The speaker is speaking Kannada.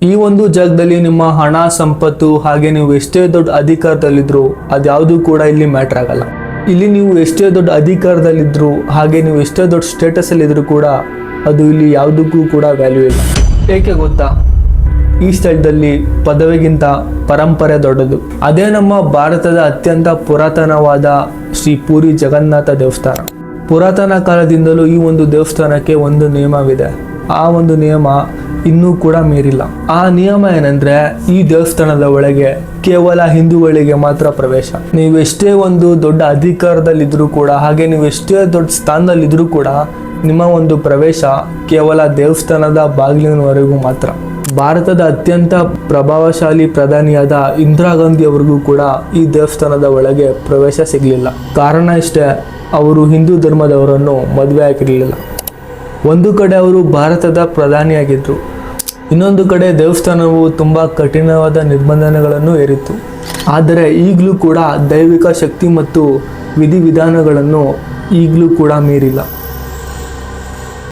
ಈ ಒಂದು ಜಾಗದಲ್ಲಿ ನಿಮ್ಮ ಹಣ ಸಂಪತ್ತು ಹಾಗೆ ನೀವು ಎಷ್ಟೇ ದೊಡ್ಡ ಅಧಿಕಾರದಲ್ಲಿದ್ರು ಅದ್ಯಾವುದು ಕೂಡ ಇಲ್ಲಿ ಮ್ಯಾಟ್ರ್ ಆಗಲ್ಲ. ಇಲ್ಲಿ ನೀವು ಎಷ್ಟೇ ದೊಡ್ಡ ಅಧಿಕಾರದಲ್ಲಿದ್ರು ಹಾಗೆ ನೀವು ಎಷ್ಟೇ ದೊಡ್ಡ ಸ್ಟೇಟಸ್ ಅಲ್ಲಿ ಇದ್ರು ಕೂಡ ಅದು ಇಲ್ಲಿ ಯಾವುದಕ್ಕೂ ಕೂಡ ವ್ಯಾಲ್ಯೂ ಇಲ್ಲ. ಏಕೆ ಗೊತ್ತಾ? ಈ ಸ್ಥಳದಲ್ಲಿ ಪದವಿಗಿಂತ ಪರಂಪರೆ ದೊಡ್ಡದು. ಅದೇ ನಮ್ಮ ಭಾರತದ ಅತ್ಯಂತ ಪುರಾತನವಾದ ಶ್ರೀ ಪುರಿ ಜಗನ್ನಾಥ ದೇವಸ್ಥಾನ. ಪುರಾತನ ಕಾಲದಿಂದಲೂ ಈ ಒಂದು ದೇವಸ್ಥಾನಕ್ಕೆ ಒಂದು ನಿಯಮವಿದೆ. ಆ ಒಂದು ನಿಯಮ ಇನ್ನೂ ಕೂಡ ಮೀರಿಲ್ಲ. ಆ ನಿಯಮ ಏನಂದ್ರೆ, ಈ ದೇವಸ್ಥಾನದ ಒಳಗೆ ಕೇವಲ ಹಿಂದೂಗಳಿಗೆ ಮಾತ್ರ ಪ್ರವೇಶ. ನೀವು ಎಷ್ಟೇ ಒಂದು ದೊಡ್ಡ ಅಧಿಕಾರದಲ್ಲಿದ್ರೂ ಕೂಡ ಹಾಗೆ ನೀವು ಎಷ್ಟೇ ದೊಡ್ಡ ಸ್ಥಾನದಲ್ಲಿದ್ರೂ ಕೂಡ ನಿಮ್ಮ ಒಂದು ಪ್ರವೇಶ ಕೇವಲ ದೇವಸ್ಥಾನದ ಬಾಗಿಲಿನವರೆಗೂ ಮಾತ್ರ. ಭಾರತದ ಅತ್ಯಂತ ಪ್ರಭಾವಶಾಲಿ ಪ್ರಧಾನಿಯಾದ ಇಂದಿರಾ ಗಾಂಧಿ ಅವರಿಗೂ ಕೂಡ ಈ ದೇವಸ್ಥಾನದ ಒಳಗೆ ಪ್ರವೇಶ ಸಿಗಲಿಲ್ಲ. ಕಾರಣ ಇಷ್ಟೇ, ಅವರು ಹಿಂದೂ ಧರ್ಮದವರನ್ನು ಮದುವೆ ಆಗಿರಲಿಲ್ಲ. ಒಂದು ಕಡೆ ಅವರು ಭಾರತದ ಪ್ರಧಾನಿಯಾಗಿದ್ದರು, ಇನ್ನೊಂದು ಕಡೆ ದೇವಸ್ಥಾನವು ತುಂಬ ಕಠಿಣವಾದ ನಿರ್ಬಂಧನೆಗಳನ್ನು ಹೇರಿತ್ತು. ಆದರೆ ಈಗಲೂ ಕೂಡ ದೈವಿಕ ಶಕ್ತಿ ಮತ್ತು ವಿಧಿವಿಧಾನಗಳನ್ನು ಈಗಲೂ ಕೂಡ ಮೀರಿಲ್ಲ.